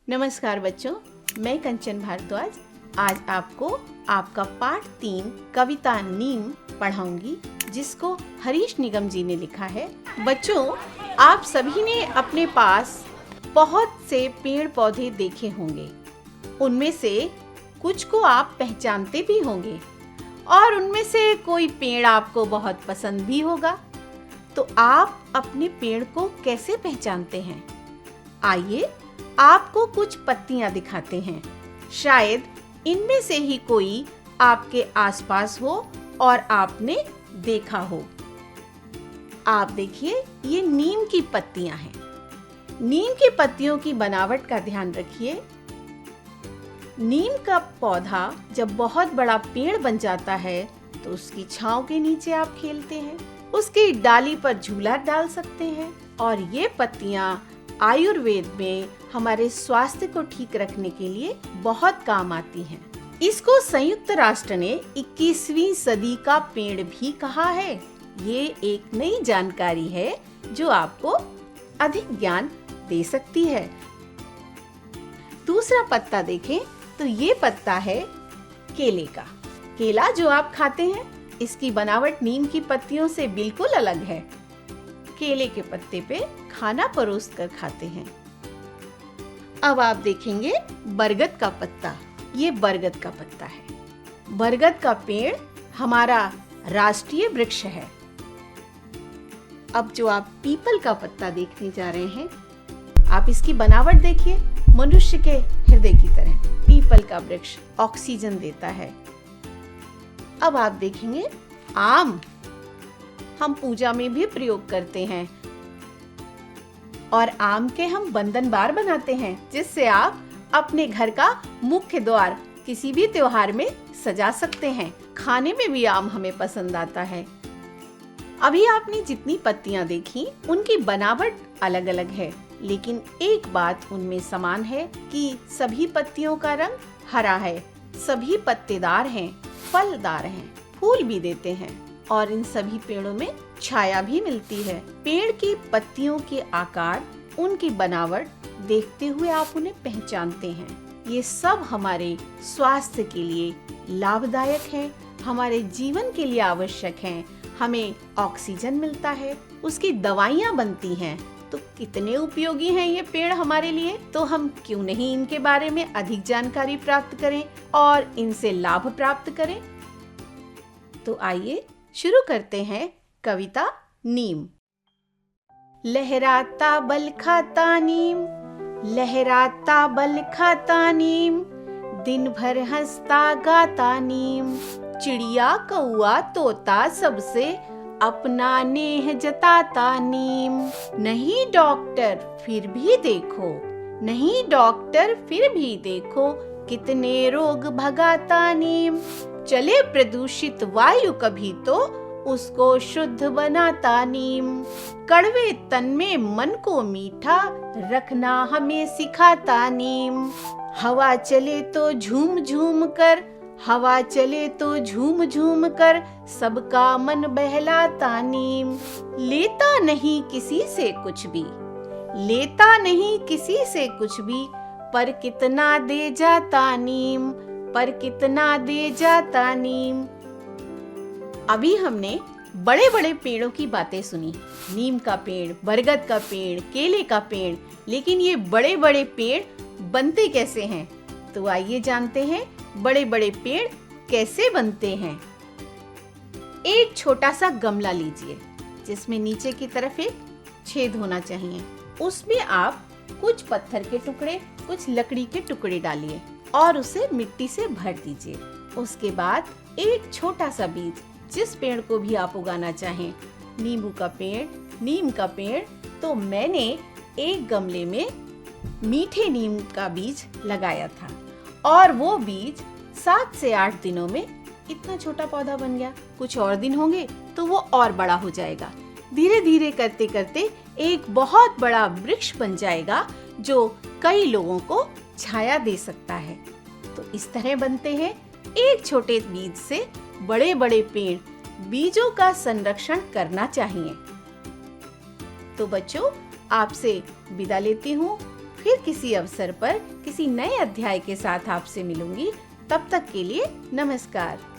नमस्कार बच्चों, मैं कंचन भारद्वाज आज आपको आपका पाठ 3 कविता नीम पढ़ाऊंगी, जिसको हरीश निगम जी ने लिखा है। बच्चों, आप सभी ने अपने पास बहुत से पेड़ पौधे देखे होंगे। उनमें से कुछ को आप पहचानते भी होंगे और उनमें से कोई पेड़ आपको बहुत पसंद भी होगा। तो आप अपने पेड़ को कैसे पहचानते हैं? आइए आपको कुछ पत्तियां दिखाते हैं। शायद इनमें से ही कोई आपके आसपास हो और आपने देखा हो। आप देखिए, ये नीम की पत्तियां हैं। नीम की पत्तियों की बनावट का ध्यान रखिए। नीम का पौधा जब बहुत बड़ा पेड़ बन जाता है तो उसकी छांव के नीचे आप खेलते हैं, उसकी डाली पर झूला डाल सकते हैं। और ये पत्तियां आयुर्वेद में हमारे स्वास्थ्य को ठीक रखने के लिए बहुत काम आती हैं। इसको संयुक्त राष्ट्र ने 21वीं सदी का पेड़ भी कहा है। ये एक नई जानकारी है जो आपको अधिक ज्ञान दे सकती है। दूसरा पत्ता देखें तो ये पत्ता है केले का। केला जो आप खाते हैं, इसकी बनावट नीम की पत्तियों से बिल्कुल अलग है। केले के पत्ते पे खाना परोस कर खाते हैं। अब आप देखेंगे बरगद का पत्ता। ये बरगद का पत्ता है। बरगद का पेड़ हमारा राष्ट्रीय वृक्ष है। अब जो आप पीपल का पत्ता देखने जा रहे हैं, आप इसकी बनावट देखिए, मनुष्य के हृदय की तरह। पीपल का वृक्ष ऑक्सीजन देता है। अब आप देखेंगे आम। हम पूजा में भी प्रयोग करते हैं और आम के हम बंधन बार बनाते हैं, जिससे आप अपने घर का मुख्य द्वार किसी भी त्योहार में सजा सकते हैं। खाने में भी आम हमें पसंद आता है। अभी आपने जितनी पत्तियां देखी, उनकी बनावट अलग अलग है, लेकिन एक बात उनमें समान है कि सभी पत्तियों का रंग हरा है। सभी पत्तेदार हैं, फलदार हैं, फूल भी देते हैं और इन सभी पेड़ों में छाया भी मिलती है। पेड़ की पत्तियों के आकार, उनकी बनावट देखते हुए आप उन्हें पहचानते हैं। ये सब हमारे स्वास्थ्य के लिए लाभदायक है, हमारे जीवन के लिए आवश्यक हैं। हमें ऑक्सीजन मिलता है, उसकी दवाइयाँ बनती हैं। तो कितने उपयोगी हैं ये पेड़ हमारे लिए। तो हम क्यों नहीं इनके बारे में अधिक जानकारी प्राप्त करें और इनसे लाभ प्राप्त करें। तो आइए शुरू करते हैं कविता नीम। लहराता बल खाता नीम, लहराता बल खाता नीम, दिन भर हंसता गाता नीम। चिड़िया कौआ तोता सबसे अपना नेह जताता नीम। नहीं डॉक्टर फिर भी देखो, नहीं डॉक्टर फिर भी देखो, कितने रोग भगाता नीम। चले प्रदूषित वायु कभी तो उसको शुद्ध बनाता नीम। कड़वे तन में मन को मीठा रखना हमें सिखाता नीम। हवा चले तो झूम झूम कर, हवा चले तो झूम झूम कर, सबका मन बहलाता नीम। लेता नहीं किसी से कुछ भी, लेता नहीं किसी से कुछ भी, पर कितना दे जाता नीम, पर कितना दे जाता नीम। अभी हमने बड़े बड़े पेड़ों की बातें सुनी। नीम का पेड़, बरगद का पेड़, केले का पेड़। लेकिन ये बड़े बड़े पेड़ बनते कैसे हैं? तो आइए जानते हैं बड़े बड़े पेड़ कैसे बनते हैं। एक छोटा सा गमला लीजिए, जिसमें नीचे की तरफ एक छेद होना चाहिए। उसमें आप कुछ पत्थर के टुकड़े, कुछ लकड़ी के टुकड़े डालिए और उसे मिट्टी से भर दीजिए। उसके बाद एक छोटा सा बीज, जिस पेड़ को भी आप उगाना चाहें, नींबू का पेड़, नीम का पेड़, तो मैंने एक गमले में मीठे नीम का बीज लगाया था और वो बीज 7 से 8 दिनों में इतना छोटा पौधा बन गया। कुछ और दिन होंगे तो वो और बड़ा हो जाएगा। धीरे धीरे करते करते एक बहुत बड़ा वृक्ष बन जाएगा, जो कई लोगों को छाया दे सकता है। तो इस तरह बनते हैं एक छोटे बीज से बड़े बड़े पेड़। बीजों का संरक्षण करना चाहिए। तो बच्चों, आपसे विदा लेती हूँ। फिर किसी अवसर पर किसी नए अध्याय के साथ आपसे मिलूंगी। तब तक के लिए नमस्कार।